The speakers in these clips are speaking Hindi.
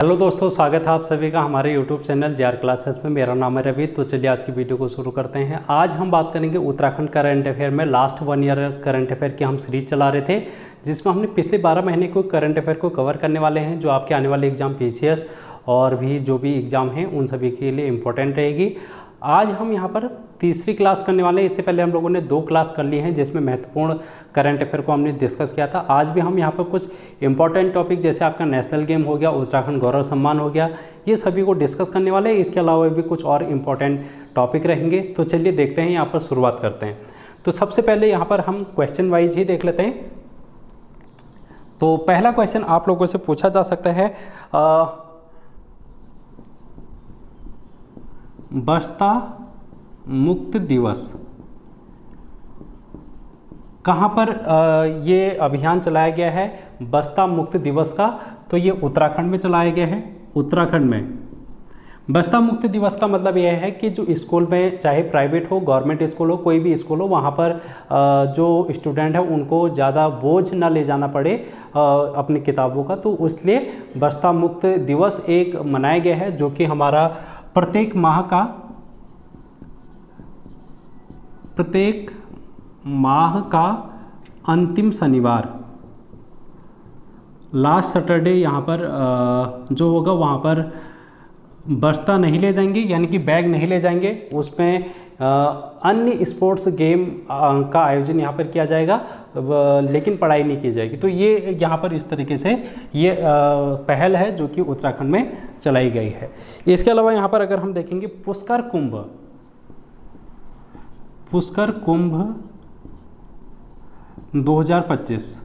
हेलो दोस्तों, स्वागत है आप सभी का हमारे यूट्यूब चैनल JR क्लासेस में। मेरा नाम है रवि। तो चलिए आज की वीडियो को शुरू करते हैं। आज हम बात करेंगे उत्तराखंड करंट अफेयर में। लास्ट 1 ईयर करंट अफेयर की हम सीरीज चला रहे थे, जिसमें हमने पिछले 12 महीने को करंट अफेयर को कवर करने वाले हैं, जो आपके आने वाले एग्जाम PCS और भी जो भी एग्ज़ाम हैं उन सभी के लिए इम्पोर्टेंट रहेगी। आज हम यहाँ पर तीसरी क्लास करने वाले हैं। इससे पहले हम लोगों ने 2 क्लास कर ली हैं, जिसमें महत्वपूर्ण करंट अफेयर को हमने डिस्कस किया था। आज भी हम यहाँ पर कुछ इंपॉर्टेंट टॉपिक, जैसे आपका नेशनल गेम हो गया, उत्तराखंड गौरव सम्मान हो गया, ये सभी को डिस्कस करने वाले हैं। इसके अलावा भी कुछ और इम्पॉर्टेंट टॉपिक रहेंगे। तो चलिए देखते हैं, यहाँ पर शुरुआत करते हैं। तो सबसे पहले यहाँ पर हम क्वेश्चन वाइज ही देख लेते हैं। तो पहला क्वेश्चन आप लोगों से पूछा जा सकता है, बस्ता मुक्त दिवस कहाँ पर ये अभियान चलाया गया है बस्ता मुक्त दिवस का? तो ये उत्तराखंड में चलाया गया है। उत्तराखंड में बस्ता मुक्त दिवस का मतलब यह है कि जो स्कूल में, चाहे प्राइवेट हो, गवर्नमेंट स्कूल हो, कोई भी स्कूल हो, वहाँ पर जो स्टूडेंट है उनको ज़्यादा बोझ ना ले जाना पड़े अपनी किताबों का। तो इसलिए बस्ता मुक्त दिवस एक मनाया गया है, जो कि हमारा प्रत्येक माह का अंतिम शनिवार, लास्ट सैटरडे यहाँ पर जो होगा, वहाँ पर बस्ता नहीं ले जाएंगे, यानी कि बैग नहीं ले जाएंगे। उसमें अन्य स्पोर्ट्स गेम का आयोजन यहाँ पर किया जाएगा, लेकिन पढ़ाई नहीं की जाएगी। तो ये यहाँ पर इस तरीके से ये पहल है जो कि उत्तराखंड में चलाई गई है। इसके अलावा यहाँ पर अगर हम देखेंगे पुष्कर कुंभ 2025,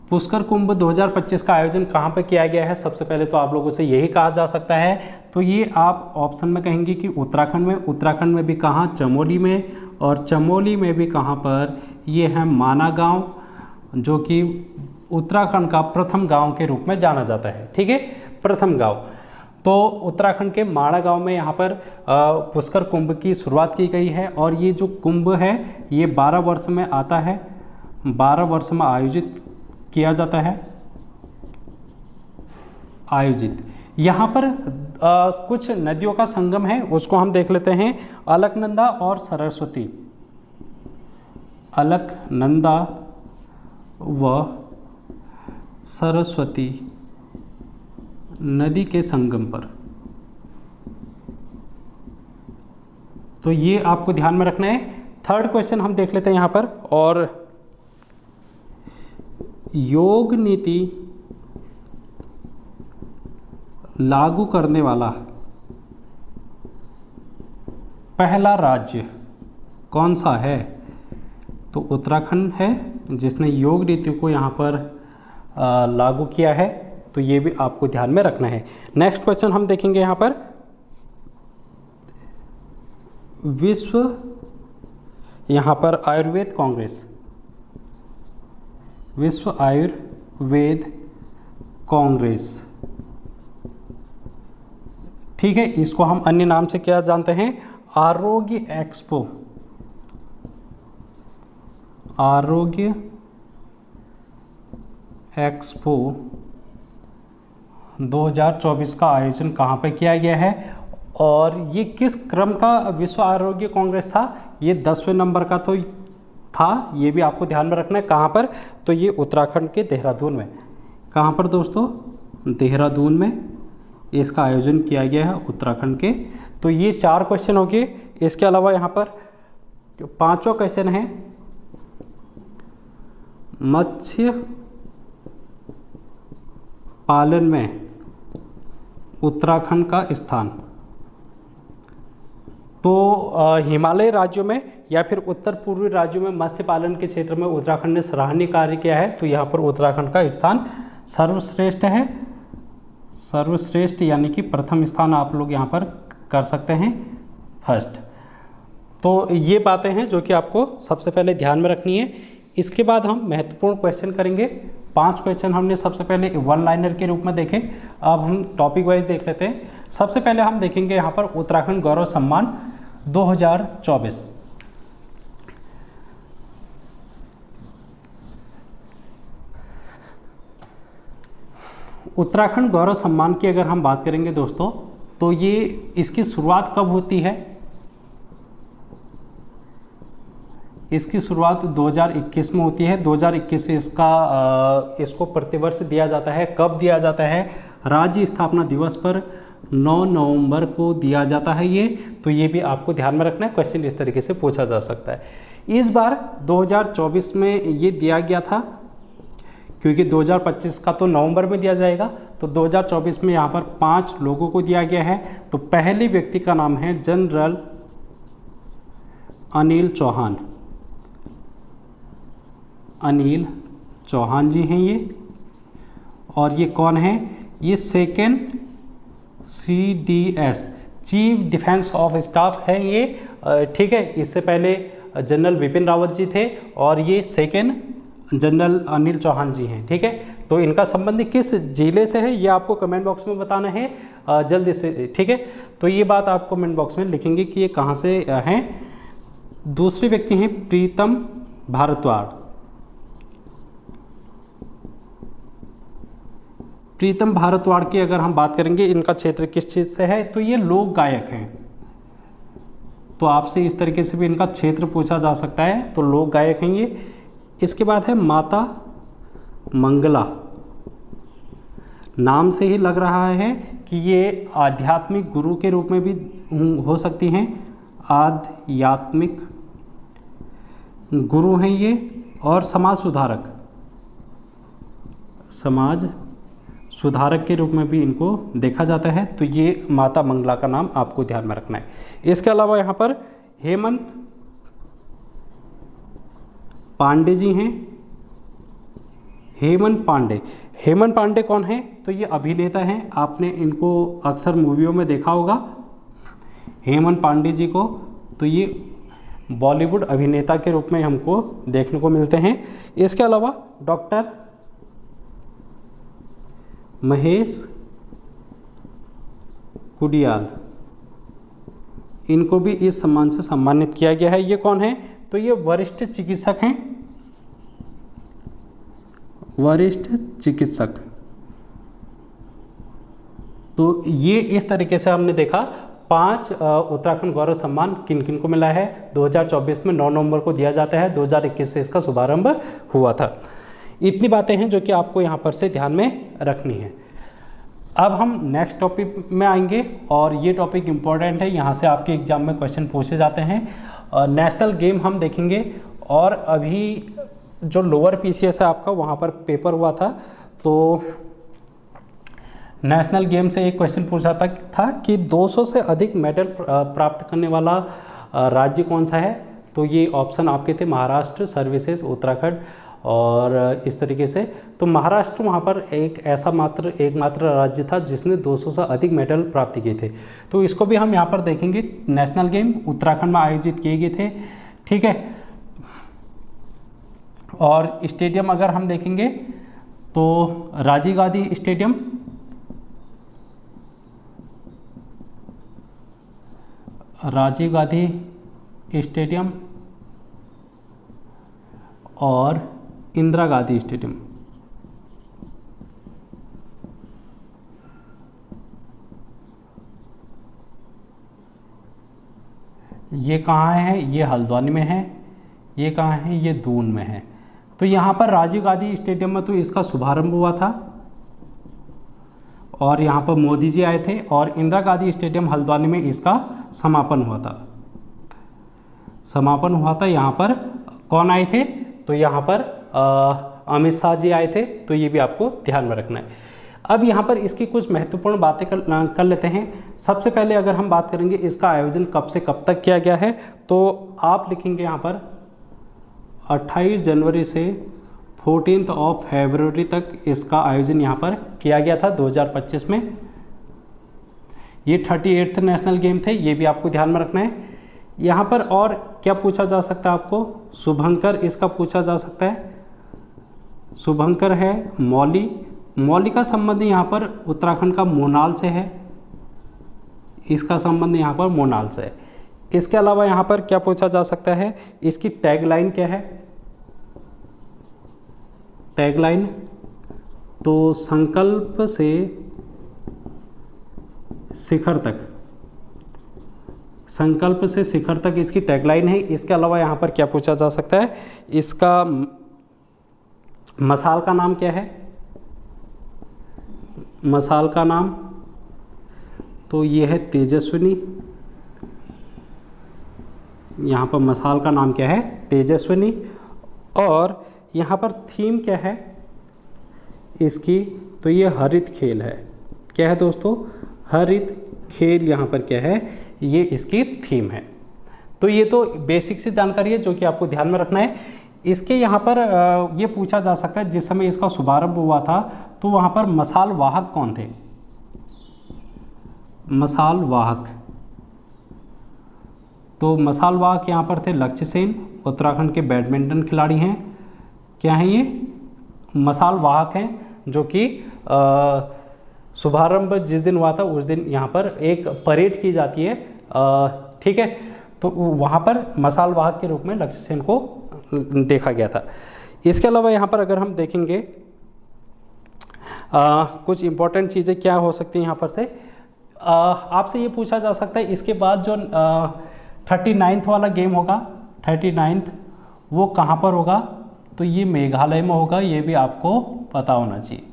पुष्कर कुंभ 2025 का आयोजन कहाँ पर किया गया है? सबसे पहले तो आप लोगों से यही कहा जा सकता है। तो ये आप ऑप्शन में कहेंगे कि उत्तराखंड में भी कहाँ? चमोली में, और चमोली में भी कहाँ पर? ये है माना गांव, जो कि उत्तराखंड का प्रथम गांव के रूप में जाना जाता है। ठीक है, प्रथम गांव। तो उत्तराखंड के माणा गांव में यहाँ पर पुष्कर कुंभ की शुरुआत की गई है। और ये जो कुंभ है ये 12 वर्ष में आता है, 12 वर्ष में आयोजित किया जाता है। यहाँ पर कुछ नदियों का संगम है, उसको हम देख लेते हैं। अलकनंदा और सरस्वती, अलकनंदा व सरस्वती नदी के संगम पर। तो ये आपको ध्यान में रखना है। थर्ड क्वेश्चन हम देख लेते हैं यहाँ पर। और योग नीति लागू करने वाला पहला राज्य कौन सा है? तो उत्तराखंड है, जिसने योग नीति को यहाँ पर लागू किया है। तो ये भी आपको ध्यान में रखना है। नेक्स्ट क्वेश्चन हम देखेंगे यहाँ पर, विश्व यहाँ पर आयुर्वेद कांग्रेस, विश्व आयुर्वेद कांग्रेस, ठीक है, इसको हम अन्य नाम से क्या जानते हैं? आरोग्य एक्सपो, आरोग्य एक्सपो 2024 का आयोजन कहाँ पर किया गया है? और ये किस क्रम का विश्व आरोग्य कांग्रेस था? ये 10वें नंबर का तो था, ये भी आपको ध्यान में रखना है। कहाँ पर? तो ये उत्तराखंड के देहरादून में। कहाँ पर दोस्तों? देहरादून में इसका आयोजन किया गया है, उत्तराखंड के। तो ये 4 क्वेश्चन हो गए। इसके अलावा यहाँ पर 5वां क्वेश्चन है, मत्स्य पालन में उत्तराखंड का स्थान। तो हिमालय राज्यों में या फिर उत्तर पूर्वी राज्यों में मत्स्य पालन के क्षेत्र में उत्तराखंड ने सराहनीय कार्य किया है। तो यहाँ पर उत्तराखंड का स्थान सर्वश्रेष्ठ है, सर्वश्रेष्ठ यानी कि प्रथम स्थान आप लोग यहाँ पर कर सकते हैं, फर्स्ट। तो ये बातें हैं जो कि आपको सबसे पहले ध्यान में रखनी है। इसके बाद हम महत्वपूर्ण क्वेश्चन करेंगे। 5 क्वेश्चन हमने सबसे पहले 1 लाइनर के रूप में देखे। अब हम टॉपिक वाइज देख लेते हैं। सबसे पहले हम देखेंगे यहाँ पर उत्तराखंड गौरव सम्मान 2024। उत्तराखंड गौरव सम्मान की अगर हम बात करेंगे दोस्तों, तो ये इसकी शुरुआत कब होती है? इसकी शुरुआत 2021 में होती है। 2021 से इसको प्रतिवर्ष दिया जाता है। कब दिया जाता है? राज्य स्थापना दिवस पर 9 नवंबर को दिया जाता है ये। तो ये भी आपको ध्यान में रखना है, क्वेश्चन इस तरीके से पूछा जा सकता है। इस बार 2024 में ये दिया गया था, क्योंकि 2025 का तो नवंबर में दिया जाएगा, तो 2024 में यहाँ पर 5 लोगों को दिया गया है। तो पहले व्यक्ति का नाम है जनरल अनिल चौहान। अनिल चौहान जी हैं ये। और ये कौन है? ये second CDS chief defence of staff है ये, ठीक है। इससे पहले जनरल विपिन रावत जी थे और ये सेकेंड जनरल अनिल चौहान जी हैं, ठीक है। तो इनका संबंध किस जिले से है ये आपको कमेंट बॉक्स में बताना है जल्दी से, ठीक है। तो ये बात आप कमेंट बॉक्स में लिखेंगे कि ये कहाँ से हैं। दूसरे व्यक्ति हैं प्रीतम भारद्वाज। प्रीतम भारद्वाज की अगर हम बात करेंगे, इनका क्षेत्र किस चीज़ से है? तो ये लोक गायक हैं। तो आपसे इस तरीके से भी इनका क्षेत्र पूछा जा सकता है, तो लोक गायक हैं ये। इसके बाद है माता मंगला। नाम से ही लग रहा है कि ये आध्यात्मिक गुरु के रूप में भी हो सकती हैं। आध्यात्मिक गुरु हैं ये और समाज सुधारक के रूप में भी इनको देखा जाता है। तो ये माता मंगला का नाम आपको ध्यान में रखना है। इसके अलावा यहाँ पर हेमंत पांडे जी हैं। हेमंत पांडे कौन है? तो ये अभिनेता हैं, आपने इनको अक्सर मूवियों में देखा होगा हेमंत पांडे जी को। तो ये बॉलीवुड अभिनेता के रूप में हमको देखने को मिलते हैं। इसके अलावा डॉक्टर महेश कुडियाल, इनको भी इस सम्मान से सम्मानित किया गया है। ये कौन है? तो ये वरिष्ठ चिकित्सक हैं। वरिष्ठ चिकित्सक। तो ये इस तरीके से हमने देखा 5 उत्तराखंड गौरव सम्मान किन किन को मिला है। 2024 में 9 नवंबर को दिया जाता है। 2021 से इसका शुभारंभ हुआ था। इतनी बातें हैं जो कि आपको यहाँ पर से ध्यान में रखनी है। अब हम नेक्स्ट टॉपिक में आएंगे और ये टॉपिक इम्पोर्टेंट है, यहाँ से आपके एग्जाम में क्वेश्चन पूछे जाते हैं। नेशनल गेम हम देखेंगे और अभी जो लोअर PCS है आपका, वहाँ पर पेपर हुआ था। तो नेशनल गेम से एक क्वेश्चन पूछा था कि 200 से अधिक मेडल प्राप्त करने वाला राज्य कौन सा है? तो ये ऑप्शन आपके थे महाराष्ट्र, सर्विसेज, उत्तराखंड और इस तरीके से। तो महाराष्ट्र वहाँ पर एकमात्र राज्य था जिसने 200 से अधिक मेडल प्राप्त किए थे। तो इसको भी हम यहाँ पर देखेंगे। नेशनल गेम उत्तराखंड में आयोजित किए गए थे, ठीक है। और स्टेडियम अगर हम देखेंगे तो राजीव गांधी स्टेडियम, और इंदिरा गांधी स्टेडियम। ये कहाँ है? ये हल्द्वानी में है। ये कहाँ है? ये दून में है। तो यहाँ पर राजीव गांधी स्टेडियम में तो इसका शुभारंभ हुआ था और यहाँ पर मोदी जी आए थे, और इंदिरा गांधी स्टेडियम हल्द्वानी में इसका समापन हुआ था। यहाँ पर कौन आए थे? तो यहाँ पर अमित शाह जी आए थे। तो ये भी आपको ध्यान में रखना है। अब यहाँ पर इसकी कुछ महत्वपूर्ण बातें कर लेते हैं। सबसे पहले अगर हम बात करेंगे इसका आयोजन कब से कब तक किया गया है, तो आप लिखेंगे यहाँ पर 28 जनवरी से 14 फरवरी तक इसका आयोजन यहाँ पर किया गया था 2025 में। ये 38th नेशनल गेम थे, ये भी आपको ध्यान में रखना है। यहाँ पर और क्या पूछा जा सकता है आपको? शुभंकर इसका पूछा जा सकता है। शुभंकर है मौली का संबंध यहाँ पर उत्तराखंड का मोनाल से है। इसका संबंध यहाँ पर मोनाल से है। इसके अलावा यहाँ पर क्या पूछा जा सकता है? इसकी टैगलाइन क्या है? टैगलाइन तो संकल्प से शिखर तक, संकल्प से शिखर तक इसकी टैगलाइन है। इसके अलावा यहाँ पर क्या पूछा जा सकता है, इसका मसाल का नाम क्या है, मसाल का नाम तो ये है तेजस्विनी। यहाँ पर मसाल का नाम क्या है, तेजस्विनी। और यहाँ पर थीम क्या है इसकी, तो ये हरित खेल है। क्या है दोस्तों, हरित खेल यहाँ पर क्या है, ये इसकी थीम है। तो ये तो बेसिक सी जानकारी है जो कि आपको ध्यान में रखना है। इसके यहाँ पर ये पूछा जा सकता है जिस समय इसका शुभारंभ हुआ था तो वहाँ पर मसाल वाहक कौन थे, मसाल वाहक। तो मसाल वाहक यहाँ पर थे लक्ष्य सेन, उत्तराखंड के बैडमिंटन खिलाड़ी हैं। क्या हैं ये, मसाल वाहक हैं, जो कि शुभारंभ जिस दिन हुआ था उस दिन यहाँ पर एक परेड की जाती है, ठीक है। तो वहाँ पर मसाल वाहक के रूप में लक्ष्य सेन को देखा गया था। इसके अलावा यहाँ पर अगर हम देखेंगे कुछ इम्पोर्टेंट चीज़ें क्या हो सकती हैं यहाँ पर से, आपसे ये पूछा जा सकता है इसके बाद जो 39th वाला गेम होगा, 39th वो कहाँ पर होगा, तो ये मेघालय में होगा, ये भी आपको पता होना चाहिए।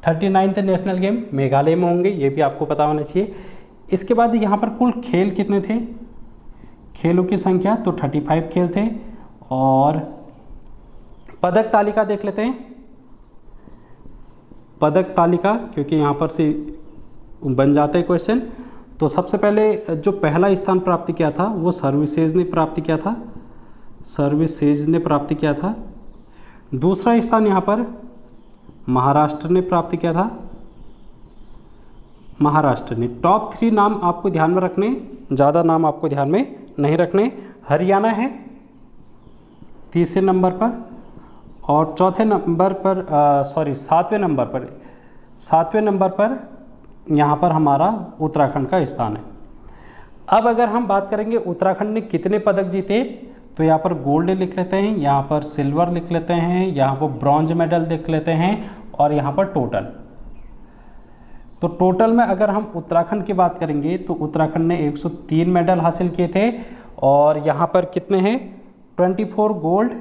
39th नेशनल गेम मेघालय में होंगे, ये भी आपको पता होना चाहिए। इसके बाद यहाँ पर कुल खेल कितने थे, खेलों की संख्या तो 35 खेल थे। और पदक तालिका देख लेते हैं, पदक तालिका, क्योंकि यहाँ पर से बन जाता है क्वेश्चन। तो सबसे पहले जो पहला स्थान प्राप्त किया था वो सर्विसेज ने प्राप्त किया था, सर्विसेज ने प्राप्त किया था। दूसरा स्थान यहाँ पर महाराष्ट्र ने प्राप्त किया था, महाराष्ट्र ने। टॉप 3 नाम आपको ध्यान में रखने, ज़्यादा नाम आपको ध्यान में नहीं रखने। हरियाणा है तीसरे नंबर पर, और चौथे नंबर पर सातवें नंबर पर यहाँ पर हमारा उत्तराखंड का स्थान है। अब अगर हम बात करेंगे उत्तराखंड ने कितने पदक जीते, तो यहाँ पर गोल्ड लिख लेते हैं, यहाँ पर सिल्वर लिख लेते हैं, यहाँ पर ब्रॉन्ज मेडल लिख लेते हैं, और यहाँ पर टोटल। तो टोटल में अगर हम उत्तराखंड की बात करेंगे तो उत्तराखंड ने 103 मेडल हासिल किए थे। और यहाँ पर कितने हैं, 24 गोल्ड,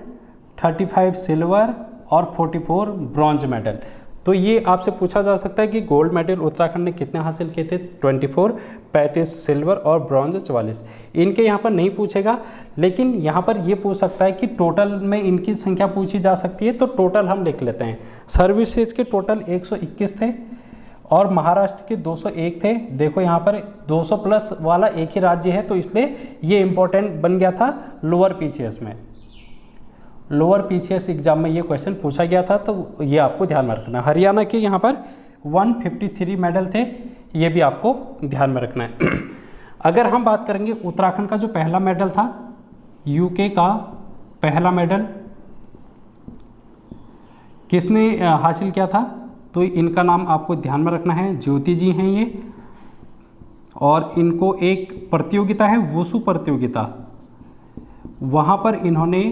35 सिल्वर और 44 ब्रॉन्ज मेडल। तो ये आपसे पूछा जा सकता है कि गोल्ड मेडल उत्तराखंड ने कितने हासिल किए थे, 24, 35 सिल्वर और ब्रॉन्ज 44। इनके यहाँ पर नहीं पूछेगा, लेकिन यहाँ पर ये पूछ सकता है कि टोटल में इनकी संख्या पूछी जा सकती है। तो टोटल हम लिख लेते हैं, सर्विसेज के टोटल 121 थे और महाराष्ट्र के 201 थे। देखो यहाँ पर 200 प्लस वाला एक ही राज्य है, तो इसलिए ये इम्पोर्टेंट बन गया था लोअर पीसीएस में, लोअर पीसीएस एग्जाम में ये क्वेश्चन पूछा गया था, तो ये आपको ध्यान में रखना है। हरियाणा के यहाँ पर 153 मेडल थे, ये भी आपको ध्यान में रखना है। अगर हम बात करेंगे उत्तराखंड का जो पहला मेडल था, यूके का पहला मेडल किसने हासिल किया था, तो इनका नाम आपको ध्यान में रखना है, ज्योति जी हैं ये। और इनको एक प्रतियोगिता है वुशु प्रतियोगिता, वहाँ पर इन्होंने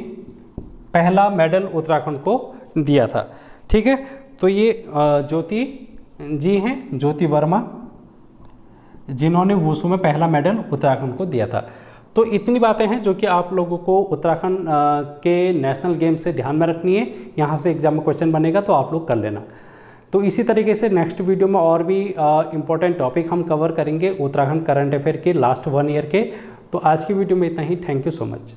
पहला मेडल उत्तराखंड को दिया था, ठीक है। तो ये ज्योति जी हैं, ज्योति वर्मा, जिन्होंने वुशु में पहला मेडल उत्तराखंड को दिया था। तो इतनी बातें हैं जो कि आप लोगों को उत्तराखंड के नेशनल गेम से ध्यान में रखनी है। यहाँ से एग्जाम में क्वेश्चन बनेगा तो आप लोग कर लेना। तो इसी तरीके से नेक्स्ट वीडियो में और भी इम्पोर्टेंट टॉपिक हम कवर करेंगे उत्तराखंड करंट अफेयर के लास्ट 1 ईयर के। तो आज की वीडियो में इतना ही। Thank you so much.